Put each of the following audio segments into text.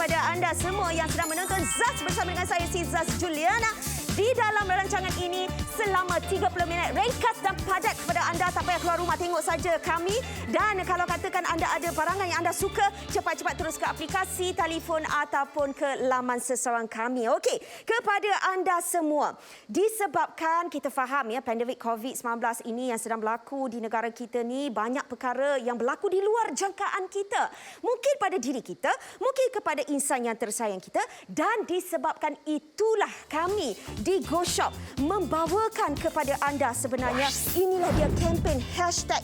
kepada anda semua yang sedang menonton Zaz bersama dengan saya, si Zaz Juliana. Di dalam rancangan ini, selama 30 minit ringkas dan padat kepada anda. Tak payah keluar rumah, tengok saja kami. Dan kalau katakan anda ada barangan yang anda suka, cepat-cepat terus ke aplikasi, telefon ataupun ke laman seseorang kami. Okey, kepada anda semua, disebabkan kita faham ya pandemik COVID-19 ini yang sedang berlaku di negara kita ni, banyak perkara yang berlaku di luar jangkaan kita. Mungkin pada diri kita, mungkin kepada insan yang tersayang kita, dan disebabkan itulah kami di GoShop membawakan kepada anda sebenarnya inilah dia kempen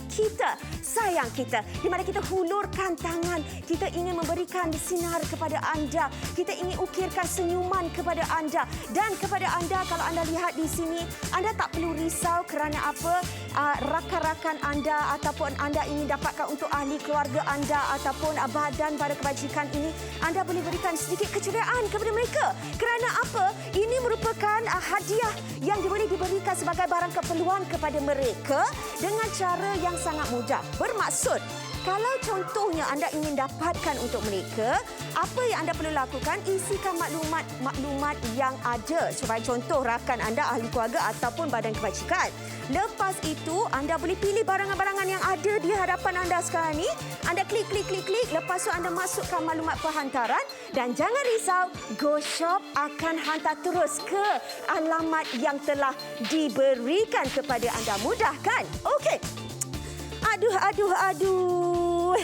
#kita sayang kita, di mana kita hulurkan tangan, kita ingin memberikan sinar kepada anda, kita ingin ukirkan senyuman kepada anda. Dan kepada anda, kalau anda lihat di sini, anda tak perlu risau kerana apa rakan-rakan anda ataupun anda ingin dapatkan untuk ahli keluarga anda ataupun badan pada kebajikan ini, anda boleh berikan sedikit keceriaan kepada mereka. Kerana apa? Ini merupakan hadiah yang boleh diberikan sebagai barang keperluan kepada mereka dengan cara yang sangat mudah. Bermaksud, kalau contohnya anda ingin dapatkan untuk mereka, apa yang anda perlu lakukan, isikan maklumat yang ada supaya contoh rakan anda, ahli keluarga ataupun badan kebajikan. Lepas itu, anda boleh pilih barangan-barangan yang ada di hadapan anda sekarang ni. Anda klik. Lepas tu anda masukkan maklumat penghantaran. Dan jangan risau, GoShop akan hantar terus ke alamat yang telah diberikan kepada anda. Mudah kan? Okey. Aduh.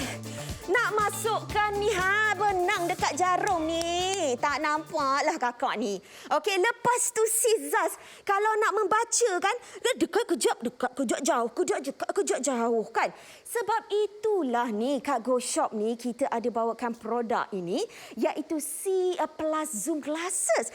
Nak masukkan ni, benang dekat jarum ni. Tak nampaklah kakak ni. Okey, lepas tu si Zaz, kalau nak membaca kan, dekat kejap jauh kan. Sebab itulah ni kat GoShop ni kita ada bawakan produk ini, iaitu C+ Zoom Glasses.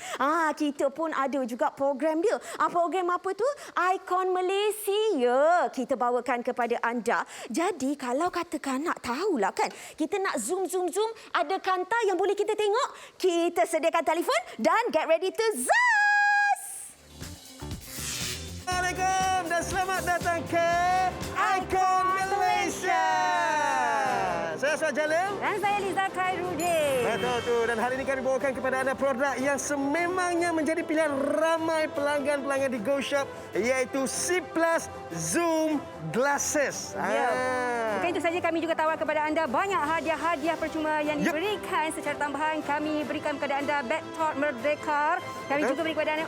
Kita pun ada juga program dia. Program apa tu? Ikon Malaysia. Kita bawakan kepada anda. Jadi kalau katakan nak tahulah kan, kita nak zoom, ada kanta yang boleh kita tengok, kita sediakan telefon dan get ready to Zaz! Assalamualaikum dan selamat datang ke Ikon Malaysia. Saya Aswad Jalil. Dan saya Liza Khairuddin. Betul tu. Dan hari ini kami bawakan kepada anda produk yang sememangnya menjadi pilihan ramai pelanggan-pelanggan di GoShop, iaitu C+ Zoom Glasses. Ya. Bukan itu saja, kami juga tawar kepada anda banyak hadiah-hadiah percuma yang diberikan secara tambahan. Kami berikan kepada anda backtorch Merdeka. Kami juga beri kepada anda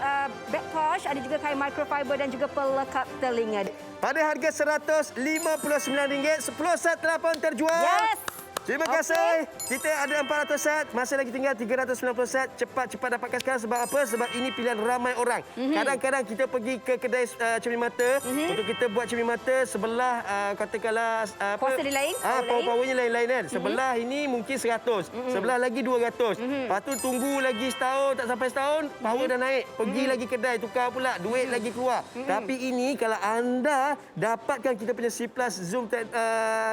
backtorch, ada juga kain microfiber dan juga pelekap telinga. Pada harga RM159, 10 set telefon terjual. Yes! Terima kasih. Kita ada 400 set. Masih lagi tinggal 390 set. Cepat dapatkan sekarang. Sebab apa? Sebab ini pilihan ramai orang. Kadang-kadang kita pergi ke kedai cermin mata untuk kita buat cermin mata. Sebelah katakanlah Kuasa dia lain. Power-powernya lain-lain kan. Sebelah ini mungkin 100. Sebelah lagi 200. Lepas tu tunggu lagi setahun, tak sampai setahun, power dah naik. Pergi lagi kedai, tukar pula. Duit lagi keluar. Tapi ini kalau anda dapatkan kita punya C+ Zoom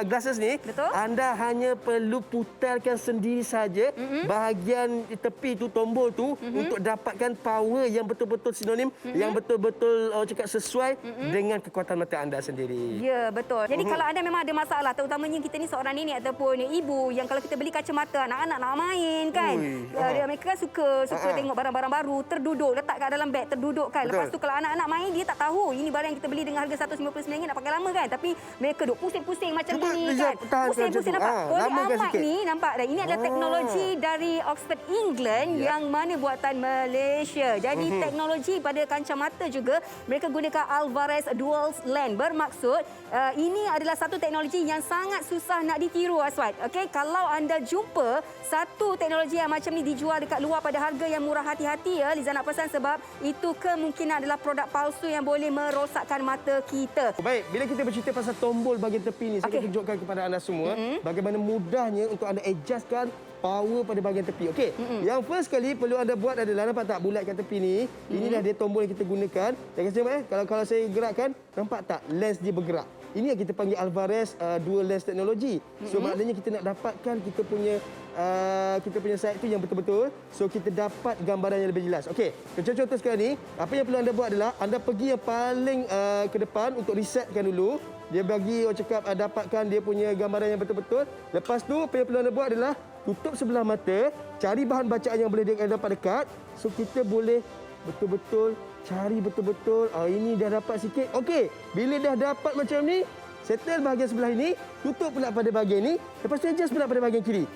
Glasses ni, betul? anda hanya perlu putarkan sendiri saja bahagian tepi tu, tombol tu, untuk dapatkan power yang betul-betul sinonim, yang betul-betul cakap sesuai dengan kekuatan mata anda sendiri. Ya, betul. Jadi kalau anda memang ada masalah, terutamanya kita ni seorang nenek ataupun ibu yang kalau kita beli kacamata, anak-anak nak main kan. Mereka kan suka tengok barang-barang baru, terduduk, letak kat dalam beg, terduduk kan. Lepas tu kalau anak-anak main, dia tak tahu ini barang yang kita beli dengan harga RM159 nak pakai lama kan. Tapi mereka duk pusing-pusing macam ni kan. Pusing-pusing nampak. Amat ni nampak dah. Ini adalah teknologi dari Oxford England yang mana buatan Malaysia. Jadi teknologi pada kacamata juga mereka gunakan Alvarez Dual Lens. Bermaksud ini adalah satu teknologi yang sangat susah nak ditiru, Aswad. Okey, kalau anda jumpa satu teknologi yang macam ni dijual dekat luar pada harga yang murah, hati-hati ya Liza nak pesan, sebab itu kemungkinan adalah produk palsu yang boleh merosakkan mata kita. Baik, bila kita bercerita pasal tombol bahagian tepi ni, saya akan tunjukkan kepada anda semua bagaimana mudahnya untuk anda adjustkan power pada bahagian tepi. Okey. Yang first kali perlu anda buat adalah, nampak tak bulat kat tepi ni? Inilah dia tombol yang kita gunakan. Jangan sampai kalau saya gerakkan, nampak tak lens dia bergerak. Ini yang kita panggil Alvarez dual lens teknologi. So maknanya kita nak dapatkan kita punya sight tu yang betul-betul. So kita dapat gambaran yang lebih jelas. Okey, contoh sekarang ni, apa yang perlu anda buat adalah anda pergi yang paling ke depan untuk resetkan dulu. Dia bagi orang cakap dapatkan dia punya gambaran yang betul-betul. Lepas tu apa yang perlu anda buat adalah tutup sebelah mata, cari bahan bacaan yang boleh dapat dekat. So kita boleh betul-betul cari betul-betul. Ini dah dapat sikit. Okey, bila dah dapat macam ni, settle bahagian sebelah ini, tutup pula pada bahagian ni, lepas tu adjust pula pada bahagian kiri.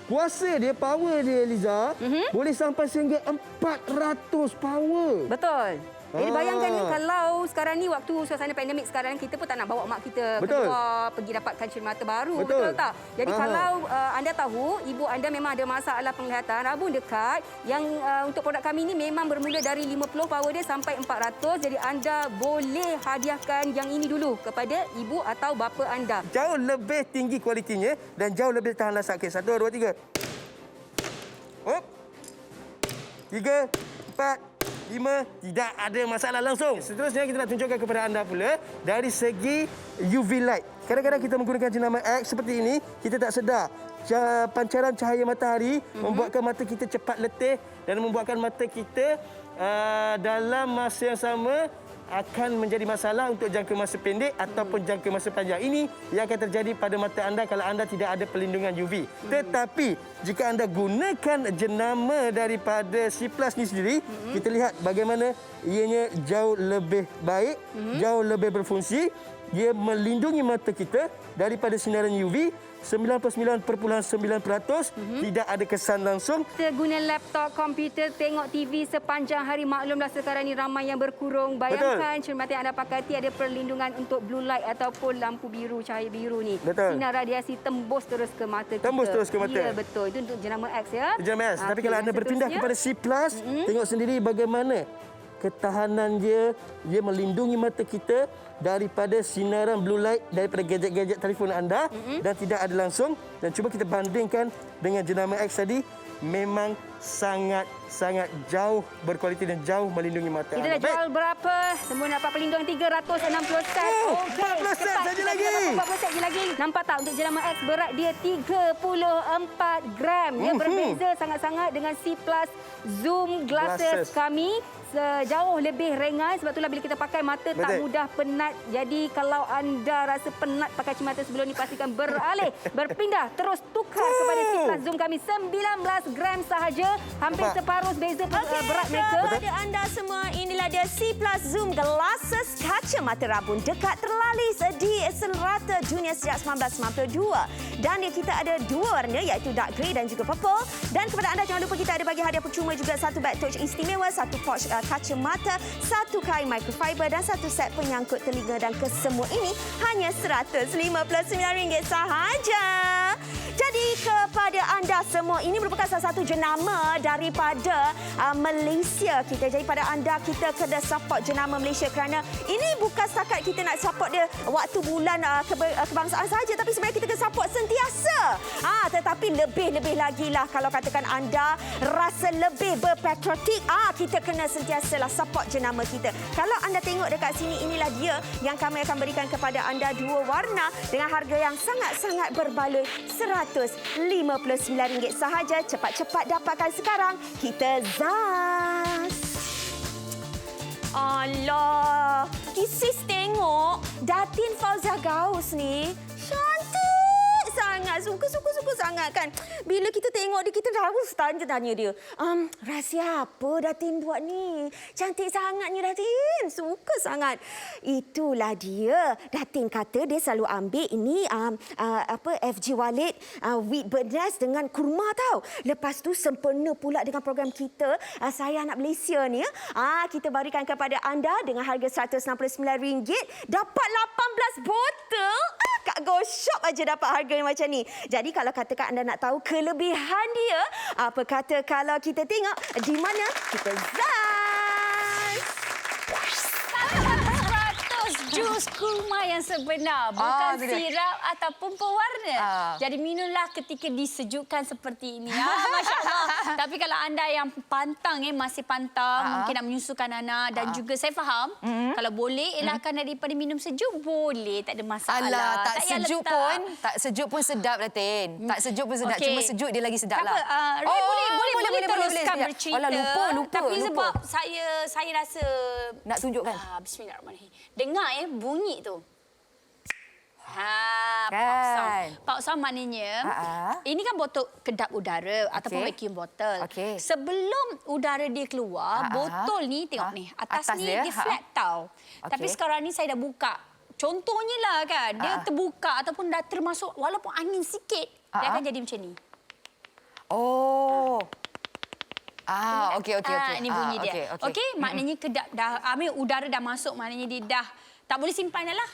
Kuasa dia, power dia Liza, boleh sampai sehingga 400 power. Betul. Jadi bayangkan ni kalau sekarang ni waktu suasana pandemik sekarang, kita pun tak nak bawa mak kita keluar pergi dapatkan cermin mata baru. Betul tak? Jadi kalau anda tahu ibu anda memang ada masalah penglihatan, rabun dekat, yang untuk produk kami ni memang bermula dari 50 power dia sampai 400. Jadi anda boleh hadiahkan yang ini dulu kepada ibu atau bapa anda. Jauh lebih tinggi kualitinya dan jauh lebih tahan lasak. Okey, 1, 2, 3. Hop. 3, 4, 5, tidak ada masalah langsung. Seterusnya kita nak tunjukkan kepada anda pula dari segi UV light. Kadang-kadang kita menggunakan jenama X seperti ini, kita tak sedar. Pancaran cahaya matahari membuatkan mata kita cepat letih dan membuatkan mata kita dalam masa yang sama akan menjadi masalah untuk jangka masa pendek ataupun jangka masa panjang. Ini yang akan terjadi pada mata anda kalau anda tidak ada perlindungan UV. Tetapi jika anda gunakan jenama daripada C+ ni sendiri, kita lihat bagaimana ianya jauh lebih baik, jauh lebih berfungsi. Dia melindungi mata kita daripada sinaran UV 99.9%, tidak ada kesan langsung. Kita guna laptop, komputer, tengok TV sepanjang hari. Maklumlah sekarang ni ramai yang berkurung. Bayangkan cermin mata yang anda pakai tiada perlindungan untuk blue light ataupun lampu biru, cahaya biru ni. Sinar radiasi tembus terus ke mata kita. Tembus terus ke mata. Ya, betul. Itu untuk jenama X ya. Jenama X. Tapi kalau anda berpindah kepada C+, tengok sendiri bagaimana ketahanan dia melindungi mata kita daripada sinaran blue light daripada gadget-gadget telefon anda dan tidak ada langsung. Dan cuba kita bandingkan dengan jenama X tadi, memang sangat jauh berkualiti dan jauh melindungi mata kita anda. Kita dah jual berapa? Semua dapat perlindungan 360 set. Okey, 40 set saja lagi. 40 set lagi. Nampak tak untuk jenama X, berat dia 34 gram. Dia berbeza sangat-sangat dengan C+ Zoom glasses kami. Sejauh lebih ringan, sebab itulah bila kita pakai mata tak mudah penat. Jadi kalau anda rasa penat pakai cermin mata sebelum ni, pastikan beralih, berpindah, terus tukar kepada C+ Zoom kami 19 gram sahaja. Hampir separuh beza berat mereka. Kepada anda semua, inilah dia C+ Zoom glasses kacamata rabun dekat terlalis di serata dunia sejak 1992. Dan kita ada dua warna, iaitu dark grey dan juga purple. Dan kepada anda, jangan lupa kita ada bagi hadiah percuma juga satu bag touch istimewa, satu pouch kacamata, satu kain microfiber dan satu set penyangkut telinga. Dan kesemua ini hanya RM159 sahaja. Jadi kepada anda semua, ini merupakan salah satu jenama daripada Malaysia kita. Jadi pada anda, kita kena support jenama Malaysia kerana ini bukan setakat kita nak support dia waktu bulan kebangsaan saja, tapi sebenarnya kita kena support sentiasa. Tetapi lebih lagi lah kalau katakan anda rasa lebih berpatriotik, kita kena sentiasalah support jenama kita. Kalau anda tengok dekat sini, inilah dia yang kami akan berikan kepada anda, dua warna dengan harga yang sangat-sangat berbaloi, RM159 sahaja. Cepat-cepat dapatkan sekarang. Kita zas. Allah, Kisis tengok Datin Fauzia Gaus ni cantik sangat. Suka sangat kan. Bila kita tengok dia, kita terus tanya dia. Rahsia apa Datin buat ni? Cantik sangatnya Datin. Suka sangat. Itulah dia. Datin kata dia selalu ambil ini FG Wallet wheat bernas dengan kurma tau. Lepas tu sempena pula dengan program kita Saya Anak Malaysia ni. Kita berikan kepada anda dengan harga RM169. Dapat 18 botol. Kat Go Shop aja dapat harga yang macam ni. Jadi kalau katakan anda nak tahu kelebihan dia, apa kata kalau kita tengok di mana kita zas. Jus kurma yang sebenar, bukan tu dia. sirap ataupun pewarna. Jadi minumlah ketika disejukkan seperti ini. Masya Allah. Tapi kalau anda yang pantang, masih pantang, mungkin nak menyusukan anak dan juga saya faham, kalau boleh elakkan daripada minum sejuk, boleh, tak ada masalah. Alah, tak payah sejuk letak. pun, tak sejuk pun sedap lah, Tin. Tak sejuk pun sedap, Okey. cuma sejuk dia lagi sedap Tak lah. apa, Ray boleh teruskan sekejap. bercerita. Alah, lupa. Tapi sebab saya rasa... Nak tunjukkan. Bismillahirrahmanirrahim. Dengar bunyi tu. Kan. Pak Sam maknanya, ini kan botol kedap udara ataupun vacuum bottle. Okey. Sebelum udara dia keluar, botol ni tengok ni, atas ni dia flat tau. Tapi sekarang ni saya dah buka. Contohnya lah kan, dia terbuka ataupun dah termasuk walaupun angin sikit, dia akan jadi macam ni. Oh. Okey. Ini bunyi dia. Okey, maknanya kedap dah udara dah masuk, maknanya dia dah tak boleh simpan dah lah.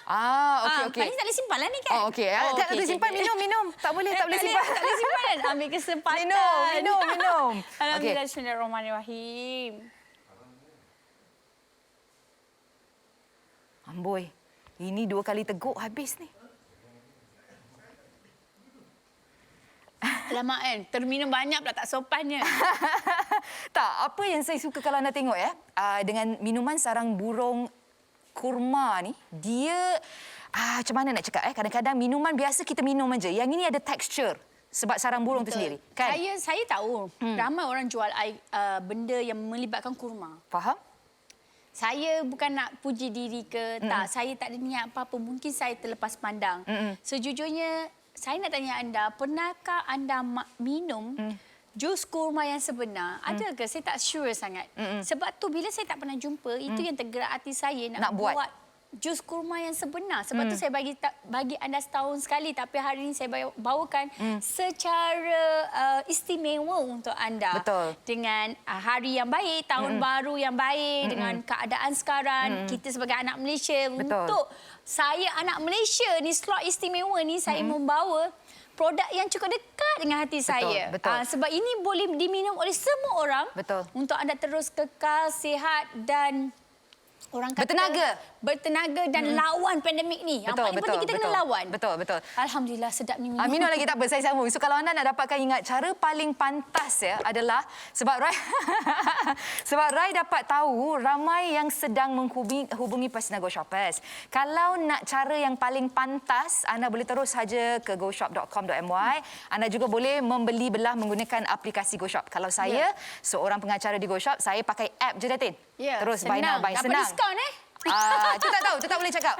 Okey. Maknanya tak boleh simpan lah ni kan? Okey. Tak boleh simpan, minum. Tak boleh simpan. Tak boleh simpan kan? Ambil kesempatan. Minum. Alhamdulillah, bismillahirrahmanirrahim. Amboi, ini 2 kali teguk habis ni. Alamak kan, terminum banyak pula tak sopannya. Tak, apa yang saya suka kalau anda tengok dengan minuman sarang burung kurma ni, dia macam mana nak cakap kadang-kadang minuman biasa kita minum aja. Yang ini ada tekstur sebab sarang burung tu sendiri, kan? Saya tahu ramai orang jual benda yang melibatkan kurma. Faham? Saya bukan nak puji diri ke, tak. Saya tak ada niat apa-apa. Mungkin saya terlepas pandang. Sejujurnya, saya nak tanya anda, pernahkah anda minum jus kurma yang sebenar? Ada ke? Saya tak sure sangat. Sebab tu bila saya tak pernah jumpa, itu yang tergerak hati saya nak buat jus kurma yang sebenar. Sebab tu saya bagi anda setahun sekali, tapi hari ini saya bawakan secara istimewa untuk anda. Betul. Dengan hari yang baik, tahun baru yang baik, dengan keadaan sekarang, kita sebagai anak Malaysia, untuk saya anak Malaysia ni, slot istimewa ni, saya membawa produk yang cukup dekat dengan hati saya. Betul. Sebab ini boleh diminum oleh semua orang. Betul. Untuk anda terus kekal, sihat dan orang kata bertenaga dan lawan pandemik ni. Yang paling penting kita kena lawan. Betul. Alhamdulillah sedap ni minum. Minum lagi tak apa, saya sambung. So kalau anda nak dapatkan, ingat cara paling pantas adalah sebab Rai dapat tahu ramai yang sedang menghubungi personal Go Shoppers. Kalau nak cara yang paling pantas, anda boleh terus saja ke goshop.com.my. Anda juga boleh membeli belah menggunakan aplikasi Go Shop. Kalau saya seorang pengacara di Go Shop, saya pakai app je, Datin. Terus buy now, buy senang. Dapat diskaun Itu tak tahu, itu tak boleh cakap.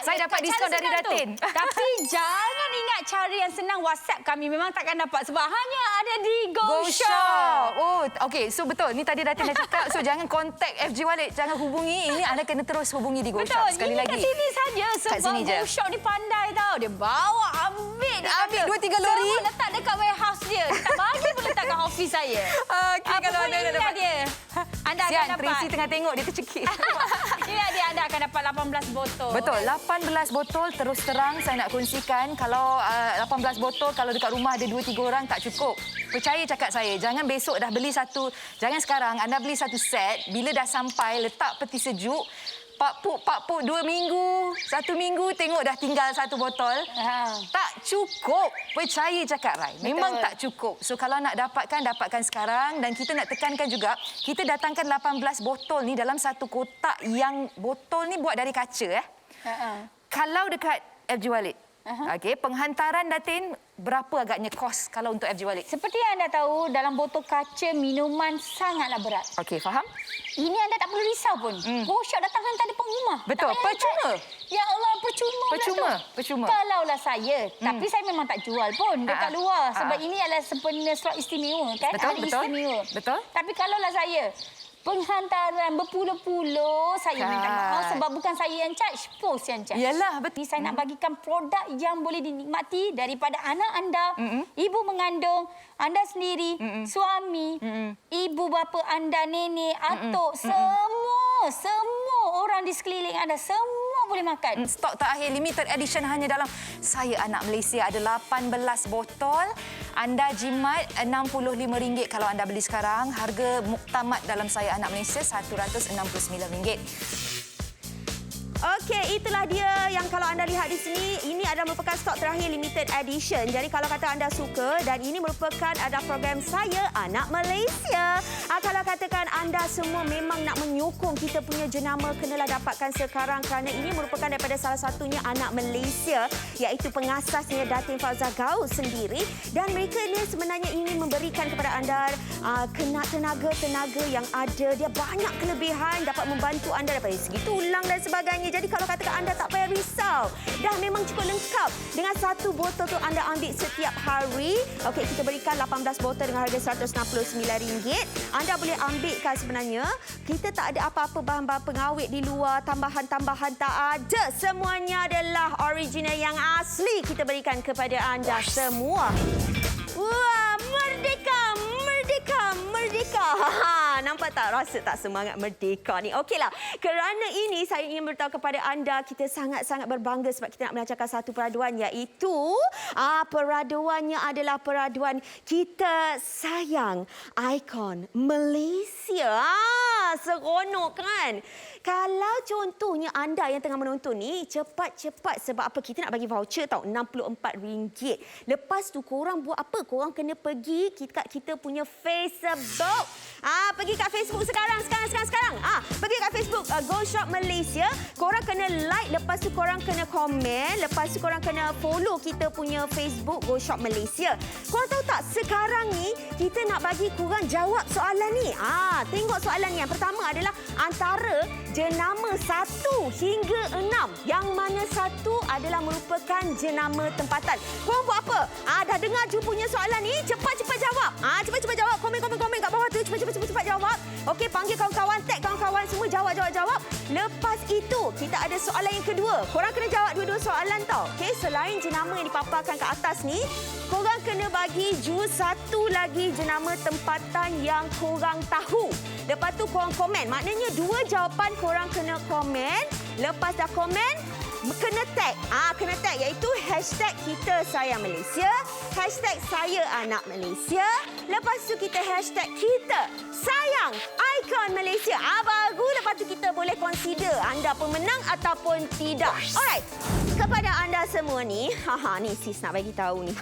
Saya dapat diskaun dari Datin. Tapi jangan ingat cara yang senang, WhatsApp kami memang takkan dapat sebab hanya ada di Go Shop. Oh, okey. So betul. Ni tadi Datin dah cakap. So jangan kontak FG Walid, jangan hubungi. Ini anda kena terus hubungi di Go Shop sekali lagi. Betul. Ini kat sini saja sebab Go Shop ni pandai tau. Dia bawa ambil 2-3 lori. Semua letak dekat warehouse dia. Tak bagi pun letak kat office saya. Okey, kalau anda nak dapat dia. Anda Sian, akan dapat. Tracy tengah tengok, dia tercekik. Ini dia, anda akan dapat 18 botol. Betul, 18 botol. Terus terang saya nak kongsikan, kalau 18 botol, kalau dekat rumah ada 2-3 orang tak cukup. Percaya cakap saya, jangan besok dah beli satu, jangan sekarang, anda beli satu set, bila dah sampai, letak peti sejuk, Pak Puk 2 minggu, 1 minggu, tengok dah tinggal 1 botol. Tak cukup. Percaya cakap Rai. Memang tak cukup. So kalau nak dapatkan sekarang. Dan kita nak tekankan juga, kita datangkan 18 botol ni dalam satu kotak yang botol ni buat dari kaca. Kalau dekat FG Walid, okey, penghantaran Datin, berapa agaknya kos kalau untuk FG Walid? Seperti yang anda tahu, dalam botol kaca minuman sangatlah berat. Okey, faham? Ini anda tak perlu risau pun. Go Shop datang hantar depan rumah. Betul, percuma. Ya Allah, percuma. Kalaulah saya, tapi saya memang tak jual pun dekat luar. Sebab ini adalah sebenarnya slot istimewa, kan? Hari istimewa. Betul. Tapi kalaulah saya, penghantaran berpuluh-puluh, saya minta maaf sebab bukan saya yang charge, pos yang charge. Yalah, betul. Saya nak bagikan produk yang boleh dinikmati daripada anak anda, ibu mengandung, anda sendiri, suami, ibu bapa anda, nenek, atuk, semua orang di sekeliling anda, semua boleh makan. Stok terakhir limited edition hanya dalam Saya Anak Malaysia. Ada 18 botol. Anda jimat RM65 kalau anda beli sekarang. Harga muktamad dalam Saya Anak Malaysia RM169. Okey, itulah dia yang kalau anda lihat di sini, ini adalah merupakan stok terakhir limited edition. Jadi kalau kata anda suka dan ini merupakan ada program Saya Anak Malaysia. Kalau katakan anda semua memang nak menyokong kita punya jenama, kenalah dapatkan sekarang kerana ini merupakan daripada salah satunya Anak Malaysia, iaitu pengasasnya Datin Fauzah Gaus sendiri, dan mereka ni sebenarnya ingin memberikan kepada anda tenaga-tenaga yang ada. Dia banyak kelebihan, dapat membantu anda daripada segi tulang dan sebagainya. Jadi kalau katakan anda tak payah risau, dah memang cukup lengkap. Dengan satu botol tu anda ambil setiap hari. Okey, kita berikan 18 botol dengan harga RM169. Anda boleh ambilkan sebenarnya. Kita tak ada apa-apa bahan-bahan pengawet di luar, tambahan-tambahan tak ada. Semuanya adalah original yang asli kita berikan kepada anda semua. Wah, merdeka, merdeka, merdeka. Nampak tak? Rasa tak semangat merdeka ni? Okeylah, kerana ini saya ingin beritahu kepada anda, kita sangat-sangat berbangga sebab kita nak melancarkan satu peraduan, iaitu peraduannya adalah peraduan Kita Sayang Ikon Malaysia. Seronok kan? Kalau contohnya anda yang tengah menonton ni, cepat-cepat sebab apa? Kita nak bagi voucher tau, RM64. Lepas tu korang buat apa? Korang kena pergi kita punya Facebook. Pergi kat Facebook sekarang. Pergi kat Facebook Go Shop Malaysia. Korang kena like, lepas tu korang kena komen, lepas tu korang kena follow kita punya Facebook Go Shop Malaysia. Korang tahu tak, sekarang ni kita nak bagi korang jawab soalan ni. Tengok soalan ni. Yang pertama adalah antara jenama 1 hingga 6. Yang mana 1 adalah merupakan jenama tempatan. Korang buat apa? Dah dengar Ju punya soalan ni? Cepat-cepat jawab. Cepat-cepat jawab. Komen kat bawah tu. Cepat jawab. Okey, panggil kawan-kawan, tag kawan-kawan semua, jawab. Lepas itu, kita ada soalan yang kedua. Korang kena jawab dua-dua soalan tau. Okey, selain jenama yang dipaparkan kat atas ni, korang kena bagi Ju satu lagi jenama tempatan yang korang tahu. Lepas tu korang komen. Maknanya 2 jawapan korang kena komen. Lepas dah komen, kena tag. Kena tag iaitu hashtag Kita Sayang Malaysia, hashtag Saya Anak Malaysia. Lepas tu kita hashtag Kita Sayang Ikon Malaysia. Baru lepas tu kita boleh consider anda pemenang ataupun tidak. Alright. Kepada anda semua ni, ni sis nak bagi tahu ni.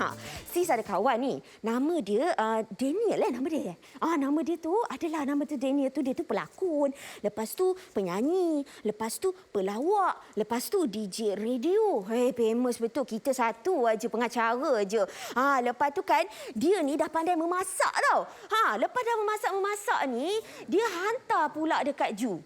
Sis ada kawan ni, nama dia Daniel nama dia. Nama dia tu adalah nama tu Daniel tu, dia tu pelakon, lepas tu penyanyi, lepas tu pelawak, lepas tu DJ radio. Famous betul. Kita satu aja pengacara aja. Lepas tu kan dia ni dah pandai memasak tau. Lepas dah memasak ni, dia hantar pula dekat Ju.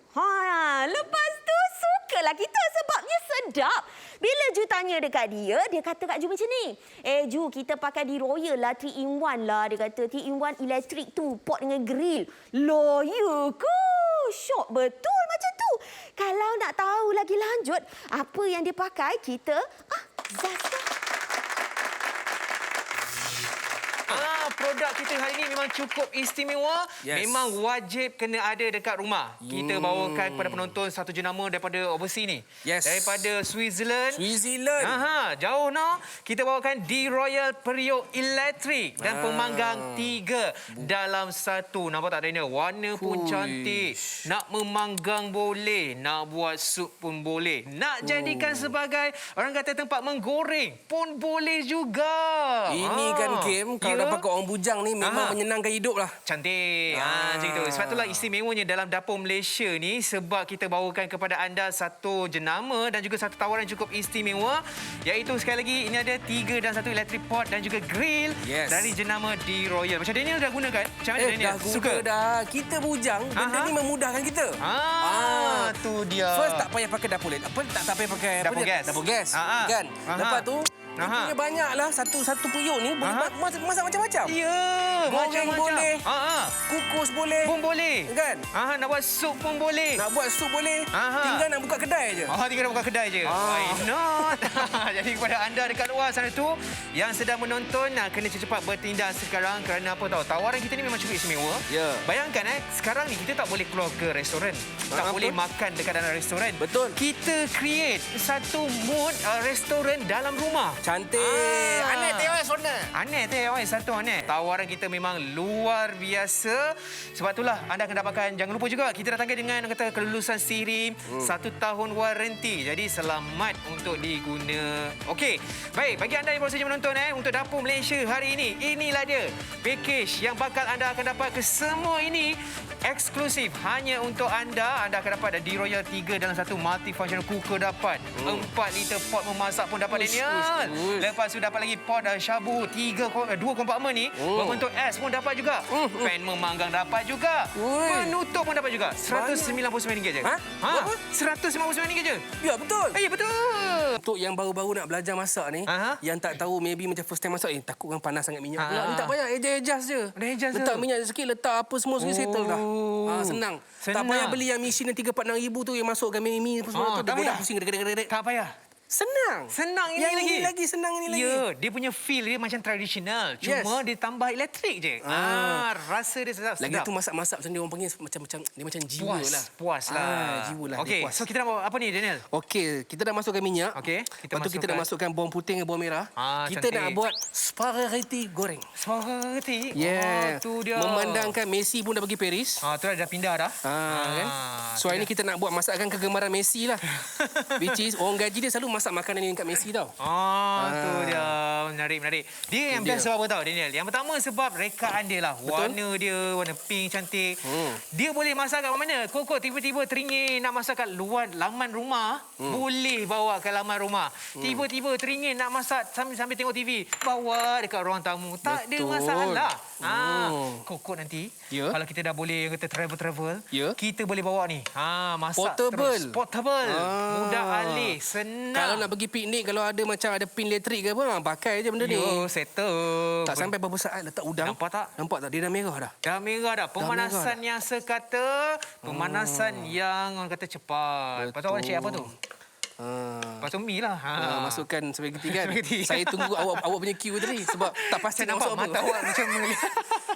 Lepas tu sukalah kita sebabnya sedap. Bila Ju tanya dekat dia kata kat Ju macam ni. Ju, kita pakai di Royal lah, 3-in-1 lah. Dia kata 3-in-1 elektrik tu, pot dengan grill. Loh, ya ke? Syok betul macam tu. Kalau nak tahu lagi lanjut apa yang dia pakai, kita Zasta. Produk kita hari ini memang cukup istimewa. Memang wajib kena ada dekat rumah. Kita bawakan kepada penonton satu jenama daripada overseas ni. Daripada Switzerland. Jauh no. Kita bawakan di Royal Periuk Elektrik dan pemanggang 3 dalam 1. Nampak tak Daniel? Warna pun cantik. Nak memanggang boleh, nak buat sup pun boleh. Nak jadikan sebagai orang kata tempat menggoreng pun boleh juga. Ini kan game kalau dapat kat orang bujang ni memang menyenangkan hidup lah. Cantik. Macam itu. Sebab itulah istimewanya dalam Dapur Malaysia ni, sebab kita bawakan kepada anda satu jenama dan juga satu tawaran cukup istimewa, iaitu sekali lagi ini ada 3 dan 1 electric pot dan juga grill dari jenama di Royal. Macam Daniel dah gunakan? Macam mana Daniel? Dah guna dah. Kita bujang, benda ni memudahkan kita. Tu dia. First tak payah pakai dapur lain. Tak payah pakai dapur gas. Kan? Lepas tu punya banyaklah satu periuk ni boleh masak macam-macam. Ya, goreng boleh. Kukus boleh. Pun boleh. Kan? Nak buat sup pun boleh. Nak buat sup boleh. Tinggal nak buka kedai je. Tinggal nak buka kedai je. Why not? Jadi kepada anda dekat luar sana tu yang sedang menonton, kena cepat bertindak sekarang kerana apa tahu? Tawaran kita ni memang cukup istimewa. Bayangkan sekarang ni kita tak boleh keluar ke restoran. Tak boleh makan dekat dalam restoran. Betul. Kita create satu mood restoran dalam rumah. Cantik. Aneh tewai sona. Aneh tewai satu aneh. Tawaran kita memang luar biasa. Sebab itulah anda akan dapatkan, jangan lupa juga kita datangkan dengan kata kelulusan SIRIM 1 tahun waranti. Jadi selamat untuk diguna. Okey. Baik, bagi anda yang baru saja menonton untuk Dapur Malaysia hari ini, inilah dia package yang bakal anda akan dapat ke semua ini eksklusif hanya untuk anda. Anda akan dapat ada D-Royal 3 dalam 1 multifunctional cooker dapat. 4 liter pot memasak pun dapat Daniel. Lepas tu dapat lagi pot shabu 2 kompartmen ni. Berbentuk S pun dapat juga. Pan memanggang dapat juga. Penutup pun dapat juga. RM199 je. Ha? RM199 je. Ya, betul. Ya, betul. Untuk yang baru-baru nak belajar masak ni, yang tak tahu maybe macam first time masak, takut kan panas sangat minyak pula. Ni tak payah, adjust je. Adjust je. Letak minyak sikit, letak apa semua settle dah. Senang. Tak Senang. payah beli yang mesin yang 3-4 RM6,000 tu yang masukkan mie apa semua tu. tak Dia payah. dah pusing gedek-gedek. Tak payah. Senang. Senang ini yang lagi. Ini lagi senang ini lagi. Ya, dia punya feel dia macam tradisional. Cuma dia tambah elektrik je. Rasa dia sedap. Lagi tu masak-masak macam dia orang panggil macam dia macam jiwa lah. Puas lah. Jiwa lah. Okey, so kita nak buat apa ni, Daniel? Okey, kita dah masukkan minyak. Okey, Lepas tu kita dah masukkan bawang putih dengan bawang merah. Kita cantik. nak buat spaghetti goreng. Spaghetti. Yeah. Tu dia. Memandangkan Messi pun dah pergi Paris. Tu dah pindah dah. Kan? So hari ni kita nak buat masakan kegemaran Messi lah. Which is orang gaji dia selalu masak makanan yang kat Messi tau. Tu dia. Menarik. Dia yang best sebab apa tahu, Daniel? Yang pertama sebab rekaan dia lah. Warna dia, warna pink cantik. Dia boleh masak kat mana? Kok tiba-tiba teringin nak masak kat luar laman rumah, boleh bawa ke laman rumah. Tiba-tiba teringin nak masak sambil tengok TV, bawa dekat ruang tamu. Tak ada masalah. Kok nanti kalau kita dah boleh kata travel, kita boleh bawa ni. Masak terus. Portable. Mudah alih, senang. Kalau nak pergi piknik, kalau ada macam ada pin elektrik ke apa, pakai je benda ni. Settle. Tak sampai berapa saat letak udang. Nampak tak? Dia dah merah dah. Dah merah dah. Pemanasan yang sekata, pemanasan yang orang kata cepat. Lepas tu awak cek apa tu? Lepas tu mi lah. Masukkan spaghetti kan. Saya tunggu awak punya cue tadi sebab tak pasti nak masuk apa. Mata awak macam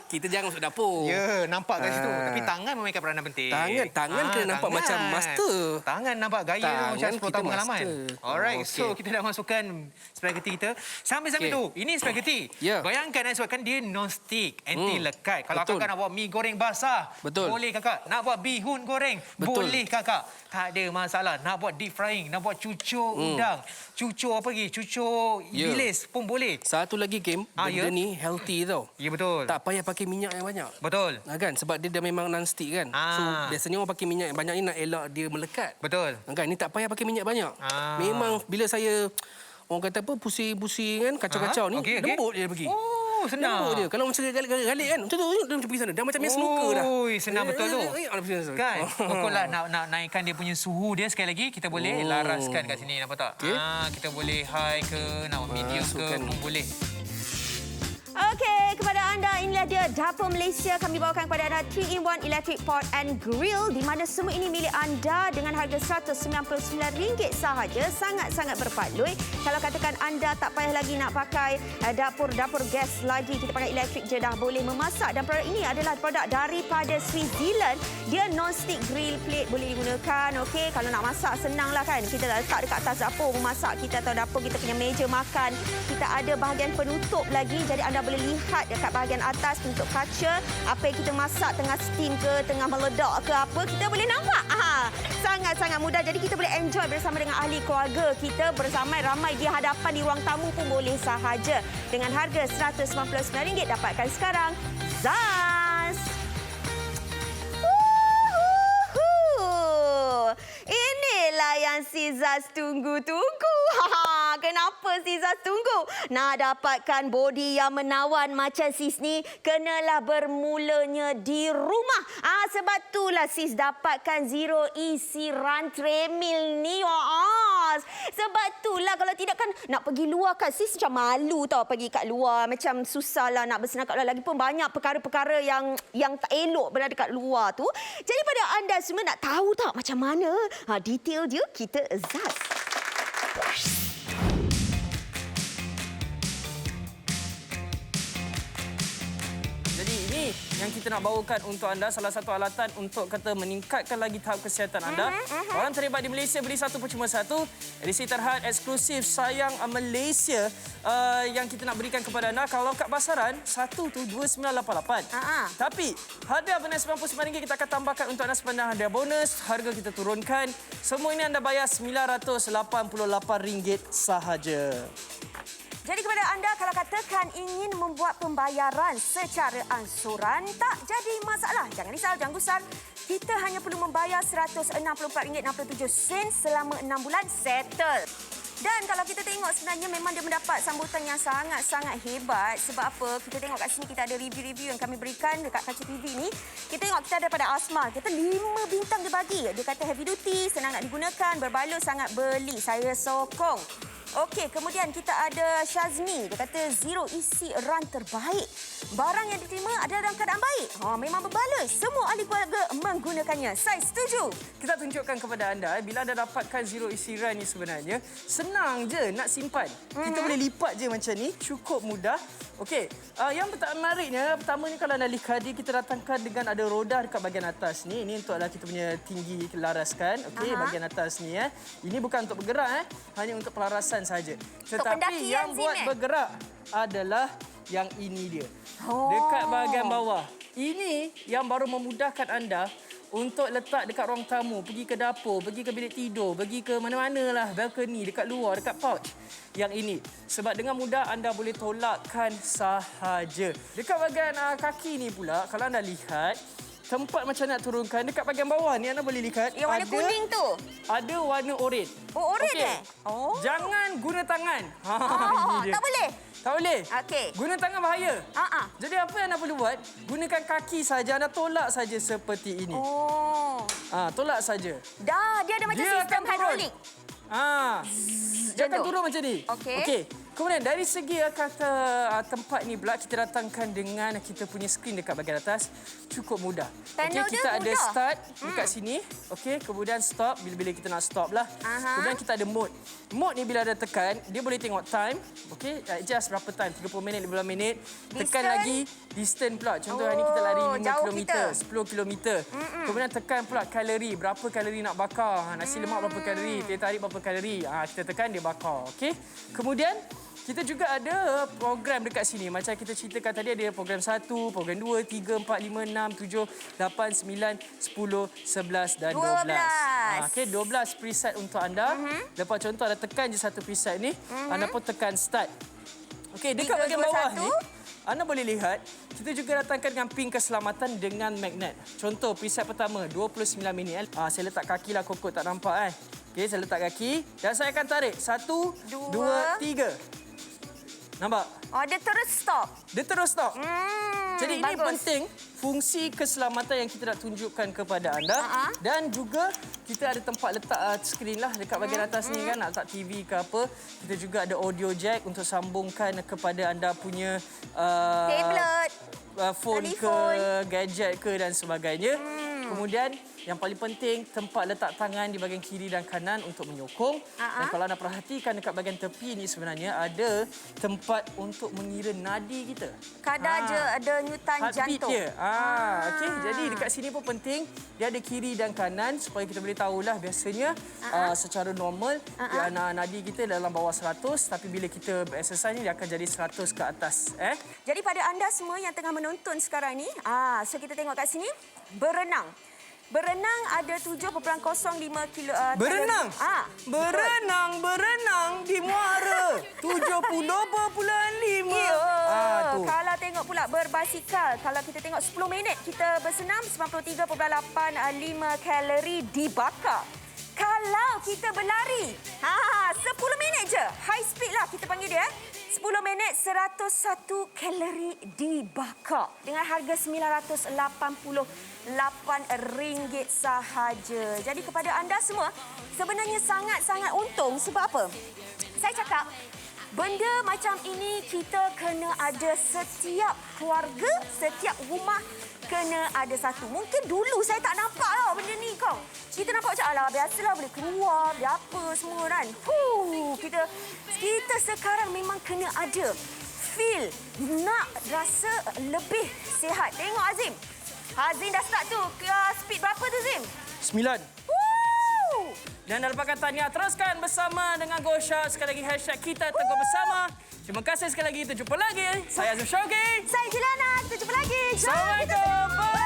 kita jangan masuk dapur. Ya, nampak kat situ. Tapi tangan memainkan peranan penting. Tangan kena nampak macam master. Tangan nampak gaya macam 10 tahun pengalaman. Alright, so kita dah masukkan spaghetti kita. Sambil-sambil tu, ini spaghetti. Bayangkan sebabkan dia non-stick, anti lekat. Kalau kakak nak buat mi goreng basah, boleh kakak. Nak buat bihun goreng, boleh kakak. Tak ada masalah. Nak buat deep frying, nak buat cucuk udang, cucuk apa lagi? Cucuk bilis pun boleh. Satu lagi, Kim, benda ni healthy tau. Ya, betul. Tak payah pakai minyak yang banyak. Betul. Kan? Sebab dia dah memang non-stick kan. So, biasanya orang pakai minyak yang banyak ni nak elak dia melekat. Betul. Kan? Ni tak payah pakai minyak banyak. Memang bila saya, orang kata apa, pusing-pusing kan, kacau-kacau ni, lembut dia pergi. Senang. Lembut dia. Kalau macam galik kan, macam tu, dia macam pergi sana. Dah macam main snooker dah. Senang betul tu. Kan? Pokoklah nak naikkan dia punya suhu dia sekali lagi, kita boleh laraskan kat sini. Nampak tak? Kita boleh high ke, nak medium ke pun boleh. Okey, kepada anda, inilah dia Dapur Malaysia. Kami bawakan kepada anda 3-in-1 Electric Pot and Grill di mana semua ini milik anda dengan harga RM199 sahaja. Sangat-sangat berbaloi. Kalau katakan anda tak payah lagi nak pakai dapur gas lagi, kita pakai elektrik je dah boleh memasak. Dan produk ini adalah produk daripada Switzerland. Dia non-stick grill plate boleh digunakan. Okey, kalau nak masak senanglah kan. Kita letak dekat atas dapur memasak kita atau dapur kita punya meja makan. Kita ada bahagian penutup lagi. Jadi anda boleh lihat dekat bahagian atas penutup kaca apa yang kita masak tengah steam ke, tengah meledak ke apa, kita boleh nampak. Sangat-sangat mudah. Jadi kita boleh enjoy bersama dengan ahli keluarga kita bersama ramai di hadapan di ruang tamu pun boleh sahaja. Dengan harga RM199 dapatkan sekarang. Zaz! Inilah yang si Zaz tunggu-tunggu. Kenapa si Zaz tunggu? Nak dapatkan body yang menawan macam sis ni, kenalah bermulanya di rumah. Sebab itulah sis dapatkan Zero Easy Run Treadmill ni. Sebab itulah kalau tidak kan nak pergi luar kan sis macam malu tau pergi kat luar. Macam susahlah nak bersenam kat luar. Lagipun banyak perkara-perkara yang tak elok berada kat luar tu. Jadi pada anda semua nak tahu tak macam mana detail dia, kita Zaz. yang kita nak bawakan untuk anda, salah satu alatan untuk kata meningkatkan lagi tahap kesihatan anda. Orang terhebat di Malaysia beli satu percuma satu. Edisi terhad eksklusif Sayang Malaysia yang kita nak berikan kepada anda. Kalau kat pasaran, satu tu RM2988. Tapi hadiah bonus RM99 kita akan tambahkan untuk anda sepanjang hadiah bonus. Harga kita turunkan. Semua ini anda bayar RM988 sahaja. Jadi kepada anda kalau katakan ingin membuat pembayaran secara angsuran, tak jadi masalah. Jangan risau, jangan gusar. Kita hanya perlu membayar RM164.67 selama 6 bulan settle. Dan kalau kita tengok sebenarnya memang dia mendapat sambutan yang sangat-sangat hebat. Sebab apa? Kita tengok kat sini kita ada review-review yang kami berikan dekat kaca TV ni. Kita tengok kita ada pada Asma. Kita 5 bintang dia bagi. Dia kata heavy duty, senang nak digunakan, berbaloi sangat beli. Saya sokong. Okey, kemudian kita ada Syazmi. Dia kata zero isi run terbaik. Barang yang diterima ada dalam keadaan baik. Memang berbaloi. Semua ahli keluarga menggunakannya. Saya setuju. Kita tunjukkan kepada anda, bila anda dapatkan zero isi run ni sebenarnya, senang je nak simpan. Kita boleh lipat je macam ni, cukup mudah. Okey, yang menariknya, pertama ni kalau anda lihat, kita datangkan dengan ada roda dekat bahagian atas ni. Ini untuklah kita punya tinggi laraskan. Okey, bahagian atas ni. Ini bukan untuk bergerak, hanya untuk pelarasan saja. Tetapi yang buat bergerak adalah yang ini dia. Dekat bahagian bawah. Ini yang baru memudahkan anda untuk letak dekat ruang tamu, pergi ke dapur, pergi ke bilik tidur, pergi ke mana-mana lah, balkoni, dekat luar, dekat pouch. Yang ini. Sebab dengan mudah anda boleh tolakkan sahaja. Dekat bahagian kaki ni pula, kalau anda lihat, tempat macam nak turunkan, dekat bahagian bawah ni anda boleh lihat. Yang warna kuning tu? Ada warna oren. Oh, oren Jangan guna tangan. Ini dia. Tak boleh? Tak boleh. Okey. Guna tangan bahaya. Jadi apa yang anda perlu buat? Gunakan kaki saja, anda tolak saja seperti ini. Tolak saja. Dah, dia ada macam sistem hidrolik. Dia akan turun macam ni. Okey. Kemudian dari segi kata tempat ni pula kita datangkan dengan kita punya skrin dekat bahagian atas. Cukup mudah. Okey, kita ada start dekat sini. Okey, kemudian stop bila-bila kita nak stop lah. Kemudian kita ada mode. Mode ni bila ada tekan, dia boleh tengok time. Okey, adjust berapa time, 30 minit, 15 minit. Tekan lagi distance pula. Contoh hari ni kita lari 5 km, 10 km. Kemudian tekan pula kalori, berapa kalori nak bakar. Nasi lemak berapa kalori, teh tarik berapa kalori. Kita tekan dia bakar. Okey. Kemudian kita juga ada program dekat sini. Macam kita ceritakan tadi, ada program 1, program 2, 3, 4, 5, 6, 7, 8, 9, 10, 11 dan 12. Okey, 12 preset untuk anda. Lepas contoh, anda tekan je satu preset ni. Anda pun tekan start. Okey, dekat bahagian bawah ni, anda boleh lihat, kita juga datangkan dengan pin keselamatan dengan magnet. Contoh, preset pertama, 29 minit. Saya letak kaki lah, kokot tak nampak. Okey, saya letak kaki dan saya akan tarik. 1, 2, 3. Nampak? Dia terus stop. Dia terus stop. Jadi ini penting fungsi keselamatan yang kita nak tunjukkan kepada anda. Dan juga kita ada tempat letak skrin lah dekat bahagian atas ni kan. Nak letak TV ke apa. Kita juga ada audio jack untuk sambungkan kepada anda punya tablet, phone ke, gadget ke dan sebagainya. Kemudian yang paling penting, tempat letak tangan di bahagian kiri dan kanan untuk menyokong. Dan kalau anda perhatikan dekat bahagian tepi ni sebenarnya ada tempat untuk mengira nadi kita. Kadar je ada nyutan jantung. Dia. Okey, jadi dekat sini pun penting dia ada kiri dan kanan supaya kita boleh tahulah biasanya secara normal nadi kita dalam bawah 100, tapi bila kita exercise ni dia akan jadi 100 ke atas. Jadi pada anda semua yang tengah menonton sekarang ni, so kita tengok kat sini, berenang. Berenang ada 7.05 kilo. Berenang? Berenang di muara. 70.5. Kalau tengok pula berbasikal, kalau kita tengok 10 minit kita bersenam, 93.85 kalori dibakar. Kalau kita berlari, 10 minit je, high speed lah kita panggil dia. 10 minit, 101 kalori dibakar. Dengan harga RM988 sahaja. Jadi kepada anda semua, sebenarnya sangat-sangat untung. Sebab apa? Saya cakap, benda macam ini kita kena ada setiap keluarga, setiap rumah kena ada satu. Mungkin dulu saya tak nampak lah benda ni kau. Kita nampak macam, alah biasalah boleh keluar, boleh apa semua kan. Kita sekarang memang kena ada feel, nak rasa lebih sihat. Tengok Azim. Azim dah start tu. Speed berapa tu, Zim? 9. Woo! Dan dalam pakatan tahniah teruskan bersama dengan Gosha. Sekali lagi hashtag kita teguh bersama. Terima kasih sekali lagi. Kita jumpa lagi. Saya Azim Syauqi. Saya Juliana. Kita jumpa lagi. Assalamualaikum. Bye.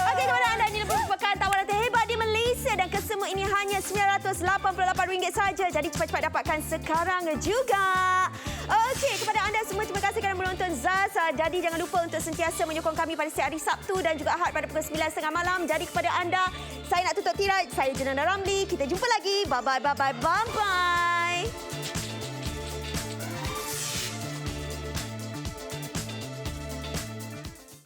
Okey, kepada anda ini merupakan tawaran terhebat di Malaysia dan kesemua ini hanya RM988 saja. Jadi cepat-cepat dapatkan sekarang juga. Okey, kepada anda semua terima kasih kerana menonton Zaz. Jadi jangan lupa untuk sentiasa menyokong kami pada setiap hari Sabtu dan juga Ahad pada pukul 9.30 malam. Jadi kepada anda, saya nak tutup tirai. Saya Juliana Ramli. Kita jumpa lagi. Bye-bye.